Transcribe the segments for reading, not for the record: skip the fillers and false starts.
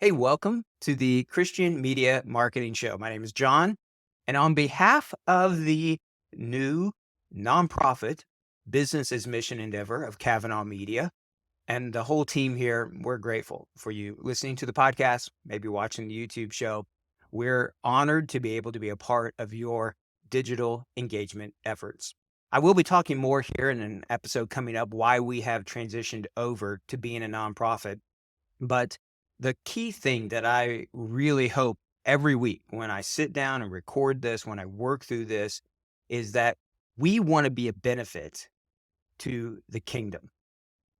Hey, welcome to the Christian Media Marketing Show. My name is John, and on behalf of the new nonprofit business as mission endeavor of Kavanaugh Media and the whole team here, we're grateful for you listening to the podcast, maybe watching the YouTube show. We're honored to be able to be a part of your digital engagement efforts. I will be talking more here in an episode coming up why we have transitioned over to being a nonprofit. But the key thing that I really hope every week when I sit down and record this, when I work through this, is that we want to be a benefit to the kingdom.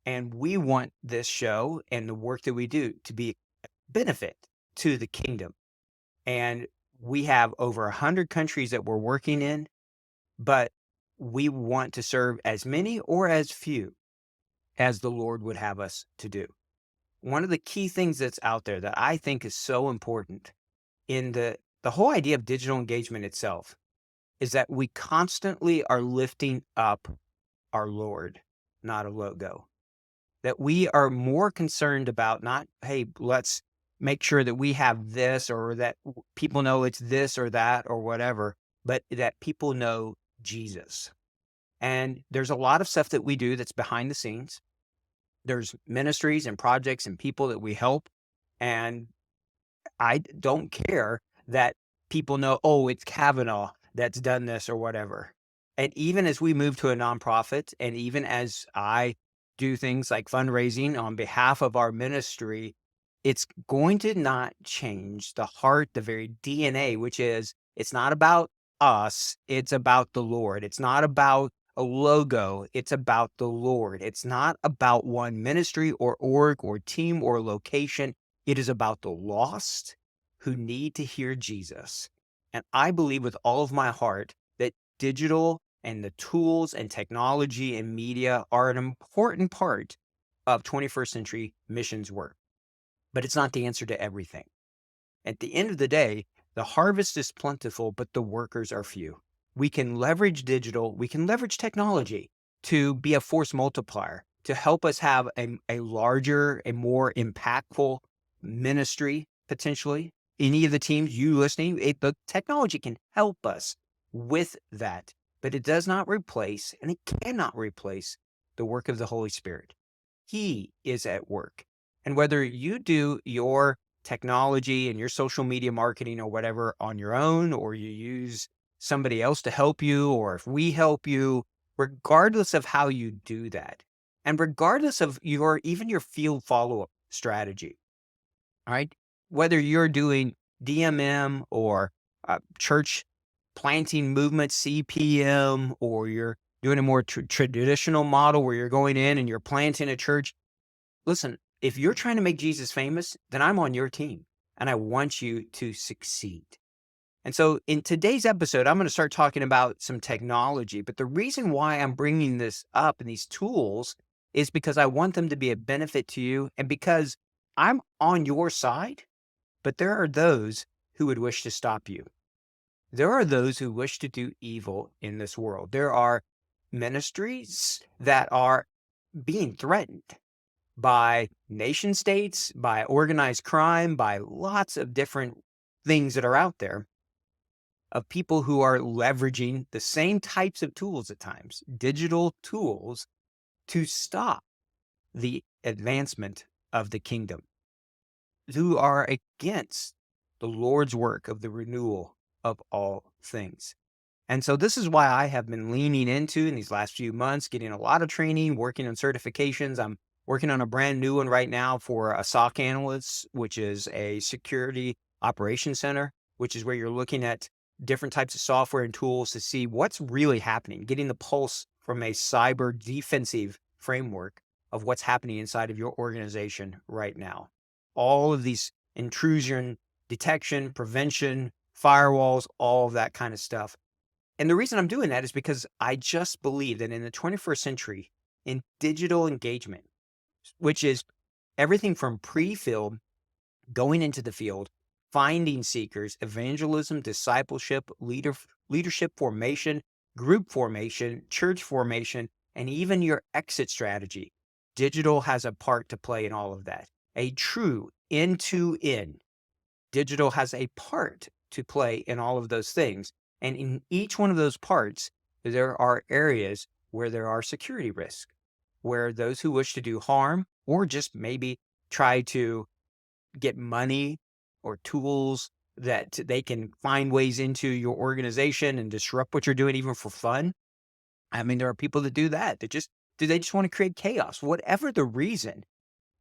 And we want this show and the work that we do to be a benefit to the kingdom. And we have over 100 countries that we're working in, but we want to serve as many or as few as the Lord would have us to do. One of the key things that's out there that I think is so important in the whole idea of digital engagement itself is that we constantly are lifting up our Lord, not a logo. That we are more concerned about not, hey, let's make sure that we have this or that people know it's this or that or whatever, but that people know Jesus. And there's a lot of stuff that we do that's behind the scenes. There's ministries and projects and people that we help. And don't care that people know, oh, it's Kavanaugh that's done this or whatever. And even as we move to a nonprofit, and even as I do things like fundraising on behalf of our ministry, it's going to not change the heart, the very DNA, which is it's not about us, it's about the Lord. It's not about a logo, it's about the Lord. It's not about one ministry or org or team or location. It is about the lost who need to hear Jesus. And I believe with all of my heart that digital and the tools and technology and media are an important part of 21st century missions work. But it's not the answer to everything. At the end of the day, the harvest is plentiful, but the workers are few. We can leverage digital, we can leverage technology to be a force multiplier, to help us have a larger, a more impactful ministry potentially. Any of the teams, you listening, the technology can help us with that, but it does not replace and it cannot replace the work of the Holy Spirit. He is at work. And whether you do your technology and your social media marketing or whatever on your own, or you use somebody else to help you, or if we help you, regardless of how you do that, and regardless of even your field follow-up strategy, all right? Whether you're doing DMM or church planting movement, CPM, or you're doing a more traditional model where you're going in and you're planting a church, listen, if you're trying to make Jesus famous, then I'm on your team and I want you to succeed. And so in today's episode, I'm going to start talking about some technology. But the reason why I'm bringing this up and these tools is because I want them to be a benefit to you and because I'm on your side, but there are those who would wish to stop you. There are those who wish to do evil in this world. There are ministries that are being threatened by nation states, by organized crime, by lots of different things that are out there of people who are leveraging the same types of tools at times, digital tools, to stop the advancement of the kingdom, who are against the Lord's work of the renewal of all things. And so this is why I have been leaning into in these last few months, getting a lot of training, working on certifications. I'm working on a brand new one right now for a SOC analyst, which is a security operations center, which is where you're looking at different types of software and tools to see what's really happening, getting the pulse from a cyber defensive framework of what's happening inside of your organization right now. All of these intrusion detection, prevention, firewalls, all of that kind of stuff. And the reason I'm doing that is because I just believe that in the 21st century, in digital engagement, which is everything from pre-field, going into the field, finding seekers, evangelism, discipleship, leadership formation, group formation, church formation, and even your exit strategy. Digital has a part to play in all of that. A true end to end. Digital has a part to play in all of those things. And in each one of those parts, there are areas where there are security risks, where those who wish to do harm or just maybe try to get money or tools that they can find ways into your organization and disrupt what you're doing, even for fun. I mean, there are people that do that. They just want to create chaos, whatever the reason.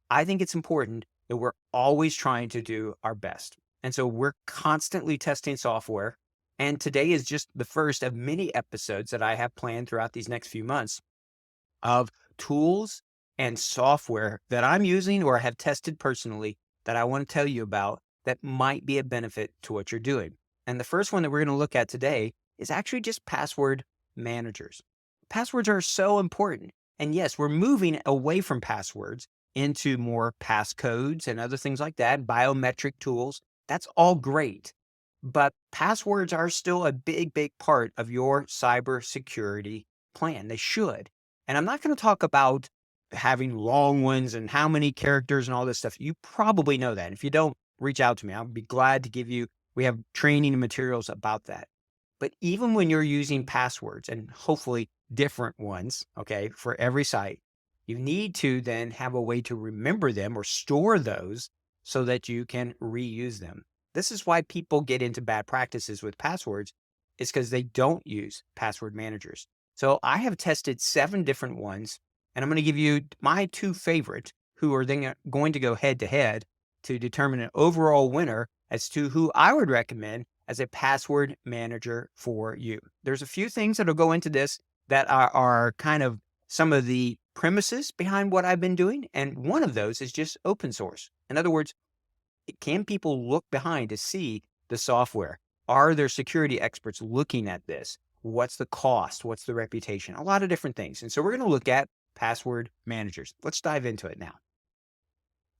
I think it's important that we're always trying to do our best. And so we're constantly testing software. And today is just the first of many episodes that I have planned throughout these next few months of tools and software that I'm using or have tested personally that I want to tell you about that might be a benefit to what you're doing. And the first one that we're going to look at today is actually just password managers. Passwords are so important. And yes, we're moving away from passwords into more passcodes and other things like that, biometric tools. That's all great. But passwords are still a big, big part of your cybersecurity plan. They should. And I'm not going to talk about having long ones and how many characters and all this stuff. You probably know that. If you don't, reach out to me. I'll be glad to give you, we have training and materials about that. But even when you're using passwords and hopefully different ones, okay, for every site, you need to then have a way to remember them or store those so that you can reuse them. This is why people get into bad practices with passwords, is because they don't use password managers. So I have tested 7 different ones, and I'm going to give you my 2 favorite, who are then going to go head to head to determine an overall winner as to who I would recommend as a password manager for you. There's a few things that'll go into this that are kind of some of the premises behind what I've been doing. And one of those is just open source. In other words, can people look behind to see the software? Are there security experts looking at this? What's the cost? What's the reputation? A lot of different things. And so we're going to look at password managers. Let's dive into it now.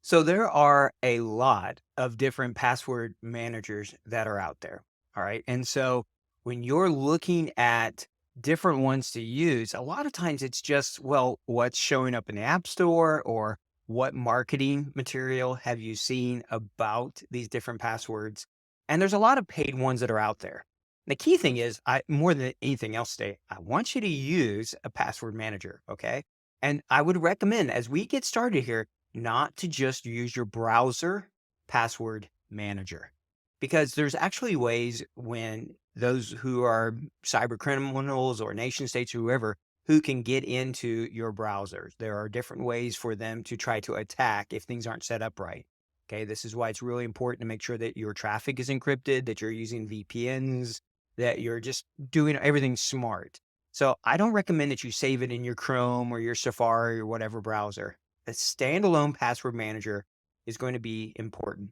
So there are a lot of different password managers that are out there. All right. And so when you're looking at different ones to use, a lot of times it's just, well, what's showing up in the App Store, or what marketing material have you seen about these different passwords? And there's a lot of paid ones that are out there. The key thing is, I more than anything else today, I want you to use a password manager. Okay. And I would recommend, as we get started here, not to just use your browser password manager, because there's actually ways when those who are cyber criminals or nation states or whoever who can get into your browsers. There are different ways for them to try to attack if things aren't set up right. Okay, this is why it's really important to make sure that your traffic is encrypted, that you're using VPNs, that you're just doing everything smart. So I don't recommend that you save it in your Chrome or your Safari or whatever browser. A standalone password manager is going to be important.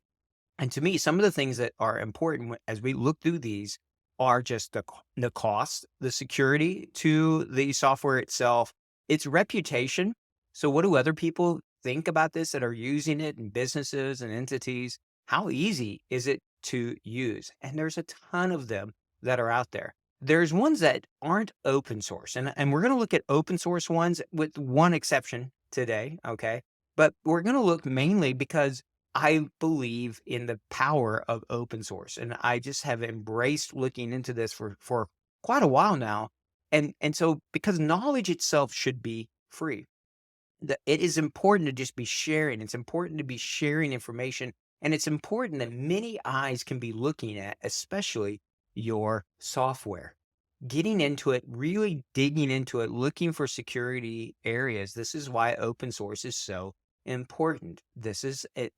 And to me, some of the things that are important as we look through these are just the cost, the security to the software itself, its reputation. So what do other people think about this that are using it in businesses and entities? How easy is it to use? And there's a ton of them that are out there. There's ones that aren't open source. And we're going to look at open source ones with one exception today. Okay. But we're going to look mainly because I believe in the power of open source, and I just have embraced looking into this for quite a while now. And so because knowledge itself should be free, it is important to just be sharing. It's important to be sharing information, and it's important that many eyes can be looking at, especially your software. Getting into it, really digging into it, looking for security areas. This is why open source is so important. This is a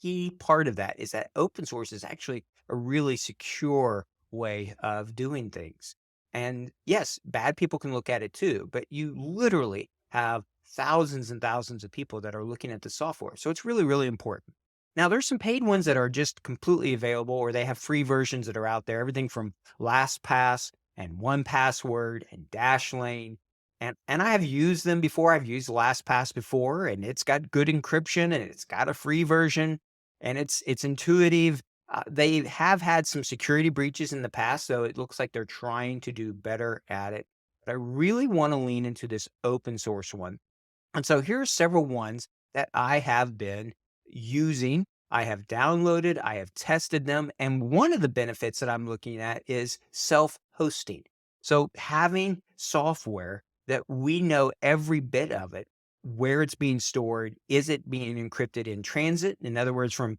key part of that, is that open source is actually a really secure way of doing things. And yes, bad people can look at it too, but you literally have thousands and thousands of people that are looking at the software. So it's really, really important. Now, there's some paid ones that are just completely available, or they have free versions that are out there, everything from LastPass and 1Password and Dashlane. And I have used them before. I've used LastPass before, and it's got good encryption, and it's got a free version, and it's intuitive. They have had some security breaches in the past, so it looks like they're trying to do better at it. But I really want to lean into this open source one. And so here are several ones that I have been using I have downloaded, I have tested them, and one of the benefits that I'm looking at is self-hosting. So having software that we know every bit of it, where it's being stored, is it being encrypted in transit? In other words, from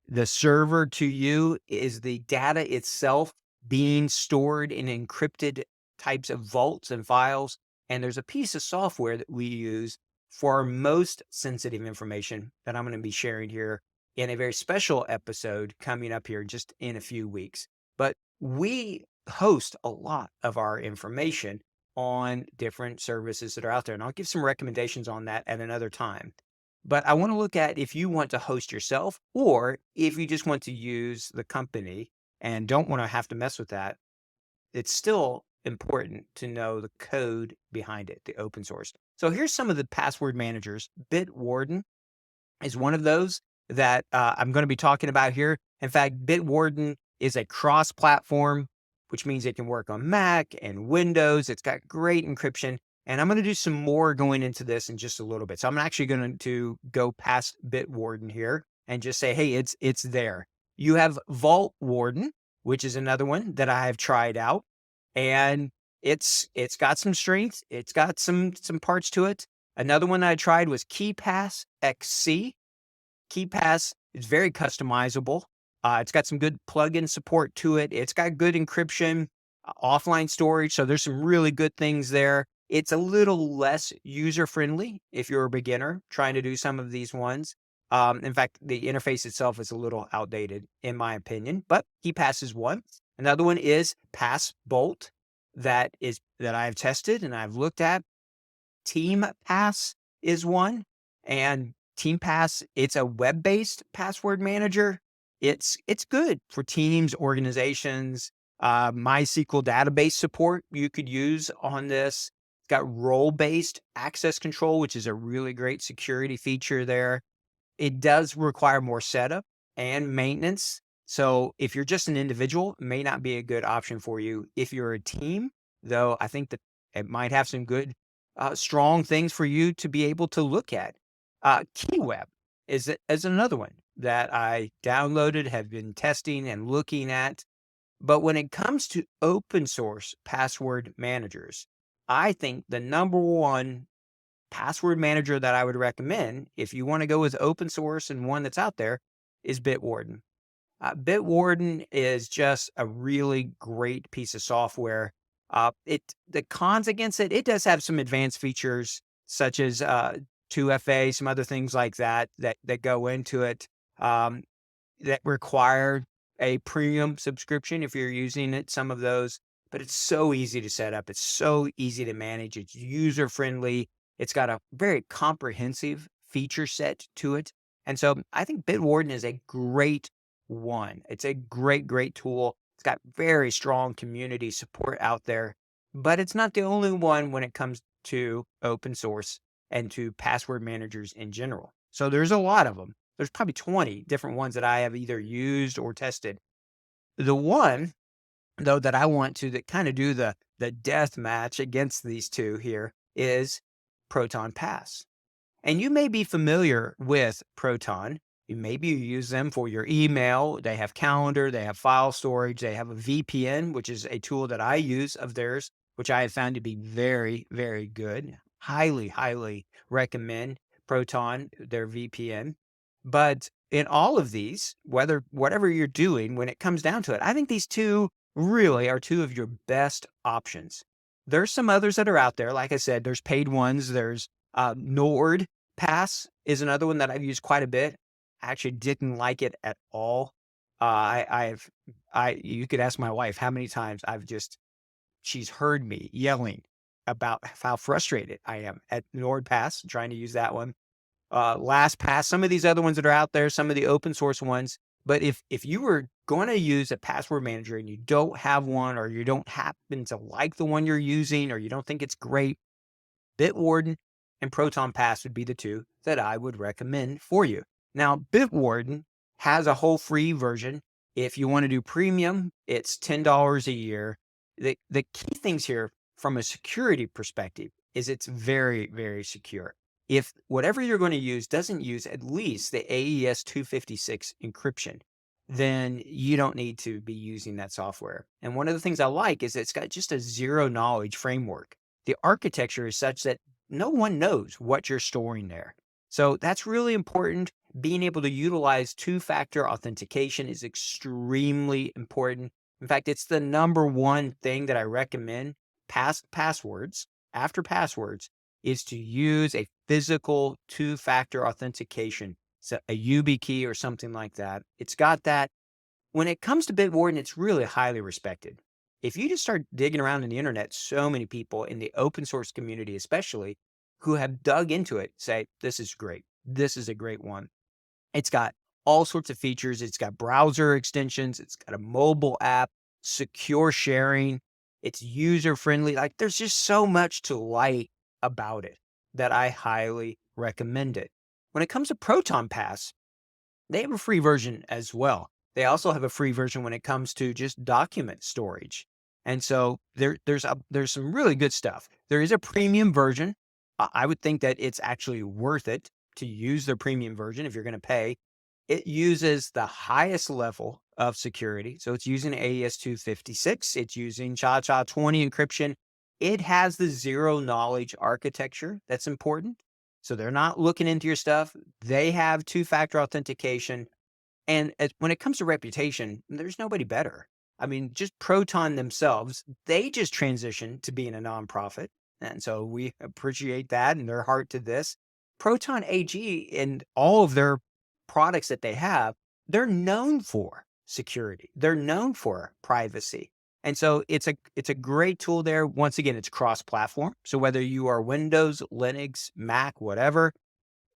the server to you, is the data itself being stored in encrypted types of vaults and files? And there's a piece of software that we use for our most sensitive information that I'm going to be sharing here in a very special episode coming up here just in a few weeks. But we host a lot of our information on different services that are out there. And I'll give some recommendations on that at another time. But I want to look at if you want to host yourself or if you just want to use the company and don't want to have to mess with that, it's still important to know the code behind it, the open source. So here's some of the password managers. Bitwarden is one of those that I'm going to be talking about here. In fact, Bitwarden is a cross-platform, which means it can work on Mac and Windows. It's got great encryption. And I'm going to do some more going into this in just a little bit. So I'm actually going to go past Bitwarden here and just say, hey, it's there. You have Vault Warden, which is another one that I have tried out, and it's got some strengths. It's got some parts to it. Another one that I tried was KeePass XC. KeePass is very customizable. It's got some good plugin support to it. It's got good encryption, offline storage. So there's some really good things there. It's a little less user friendly if you're a beginner trying to do some of these ones. In fact, the interface itself is a little outdated, in my opinion. But KeePass is one. Another one is PassBolt that I've tested and I've looked at. TeamPass is one, and TeamPass, it's a web-based password manager. It's good for teams, organizations, MySQL database support you could use on this. It's got role-based access control, which is a really great security feature there. It does require more setup and maintenance. So if you're just an individual, it may not be a good option for you. If you're a team, though, I think that it might have some good, strong things for you to be able to look at. KeyWeb is another one that I downloaded, have been testing and looking at. But when it comes to open source password managers, I think the number one password manager that I would recommend if you want to go with open source and one that's out there is Bitwarden. Bitwarden is just a really great piece of software. The cons against it, it does have some advanced features such as 2FA, some other things like that go into it that require a premium subscription if you're using it. Some of those, but it's so easy to set up. It's so easy to manage. It's user friendly. It's got a very comprehensive feature set to it. And so I think Bitwarden is a great one. It's a great tool. It's got very strong community support out there, but it's not the only one when it comes to open source and to password managers in general. So there's a lot of them. There's probably 20 different ones that I have either used or tested. The one, though, that I want to that kind of do the death match against these two here is Proton Pass. And you may be familiar with Proton. Maybe you use them for your email. They have calendar, they have file storage, they have a VPN, which is a tool that I use of theirs, which I have found to be very good. Highly recommend Proton, their VPN. But in all of these, whatever you're doing, when it comes down to it, I think these two really are two of your best options. There's some others that are out there. Like I said, there's paid ones. There's NordPass is another one that I've used quite a bit. I actually didn't like it at all. You could ask my wife how many times she's heard me yelling about how frustrated I am at NordPass, trying to use that one. LastPass, some of these other ones that are out there, some of the open source ones. But if you were going to use a password manager and you don't have one, or you don't happen to like the one you're using, or you don't think it's great, Bitwarden and Proton Pass would be the two that I would recommend for you. Now, Bitwarden has a whole free version. If you want to do premium, it's $10 a year. The key things here from a security perspective is it's very secure. if whatever you're going to use doesn't use at least the AES 256 encryption, then you don't need to be using that software. And one of the things I like is it's got just a zero knowledge framework. The architecture is such that no one knows what you're storing there. So that's really important. Being able to utilize two-factor authentication is extremely important. In fact, it's the number one thing that I recommend past passwords, after passwords, is to use a physical two-factor authentication, so a YubiKey or something like that. It's got that. When it comes to Bitwarden, it's really highly respected. If you just start digging around in the internet, so many people in the open source community, especially, who have dug into it, say, this is great. This is a great one. It's got all sorts of features. It's got browser extensions. It's got a mobile app, secure sharing. It's user friendly. Like there's just so much to like about it that I highly recommend it. When it comes to Proton Pass, they have a free version as well. They also have a free version when it comes to just document storage. And so there's some really good stuff. There is a premium version. I would think that it's actually worth it to use their premium version if you're going to pay. It uses the highest level of security. So it's using AES 256. It's using SHA-20 encryption. It has the zero knowledge architecture that's important. So they're not looking into your stuff. They have two-factor authentication. And when it comes to reputation, there's nobody better. I mean, just Proton themselves, they just transitioned to being a nonprofit. And so we appreciate that and their heart to this. Proton AG and all of their products that they have, they're known for security. They're known for privacy. And so it's a great tool there. Once again, it's cross-platform. So whether you are Windows, Linux, Mac, whatever,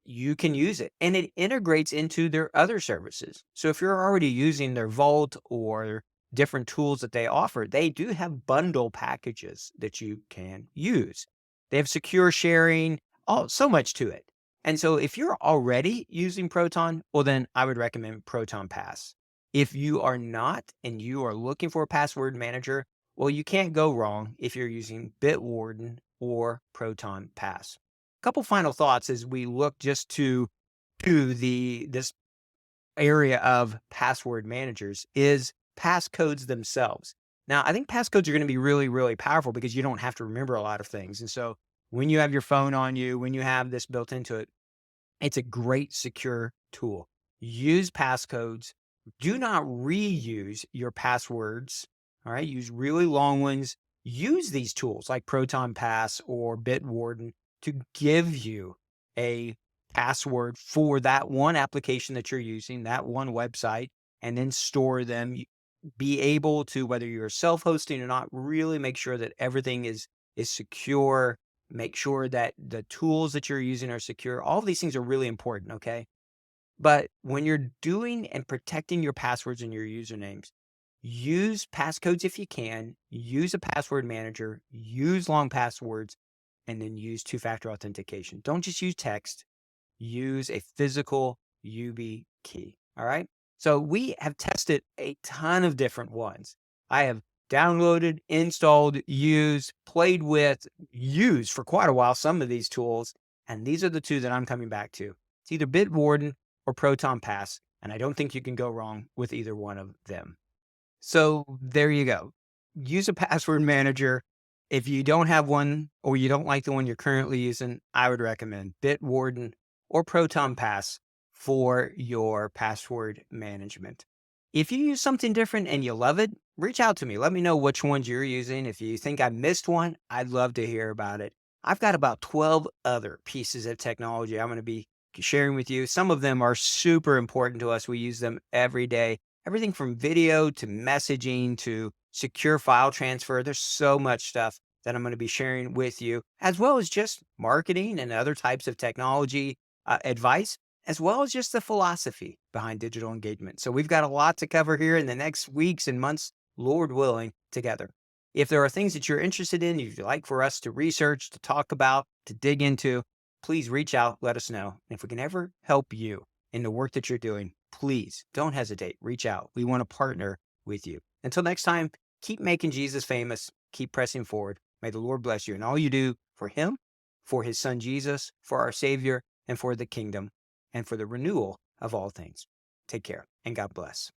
you can use it, and it integrates into their other services. So if you're already using their Vault or different tools that they offer, they do have bundle packages that you can use. They have secure sharing, so much to it. And so if you're already using Proton, well, then I would recommend Proton Pass. If you are not and you are looking for a password manager, well, you can't go wrong if you're using Bitwarden or Proton Pass. Couple final thoughts as we look just to this area of password managers is passcodes themselves. Now, I think passcodes are going to be really, really powerful because you don't have to remember a lot of things. And so when you have your phone on you, when you have this built into it, it's a great secure tool. Use passcodes. Do not reuse your passwords. All right. Use really long ones. Use these tools like Proton Pass or Bitwarden to give you a password for that one application that you're using, that one website, and then store them. Be able to, whether you're self-hosting or not, really make sure that everything is secure. Make sure that the tools that you're using are secure. All of these things are really important, okay? But when you're doing and protecting your passwords and your usernames, use passcodes if you can, use a password manager, use long passwords, and then use two-factor authentication. Don't just use text, use a physical YubiKey, all right? So we have tested a ton of different ones. I have downloaded, installed, used, played with, used for quite a while some of these tools, and these are the two that I'm coming back to. It's either Bitwarden or Proton Pass, and I don't think you can go wrong with either one of them. So there you go. Use a password manager. If you don't have one or you don't like the one you're currently using, I would recommend Bitwarden or Proton Pass for your password management. If you use something different and you love it, reach out to me. Let me know which ones you're using. If you think I missed one, I'd love to hear about it. I've got about 12 other pieces of technology I'm going to be sharing with you. Some of them are super important to us. We use them every day. Everything from video to messaging to secure file transfer. There's so much stuff that I'm going to be sharing with you, as well as just marketing and other types of technology advice, as well as just the philosophy behind digital engagement. So we've got a lot to cover here in the next weeks and months, Lord willing, together. If there are things that you're interested in, you'd like for us to research, to talk about, to dig into, please reach out, let us know. And if we can ever help you in the work that you're doing, please don't hesitate. Reach out. We want to partner with you. Until next time, keep making Jesus famous. Keep pressing forward. May the Lord bless you in all you do for him for his son Jesus, for our Savior, and for the kingdom, and for the renewal of all things. Take care, and God bless.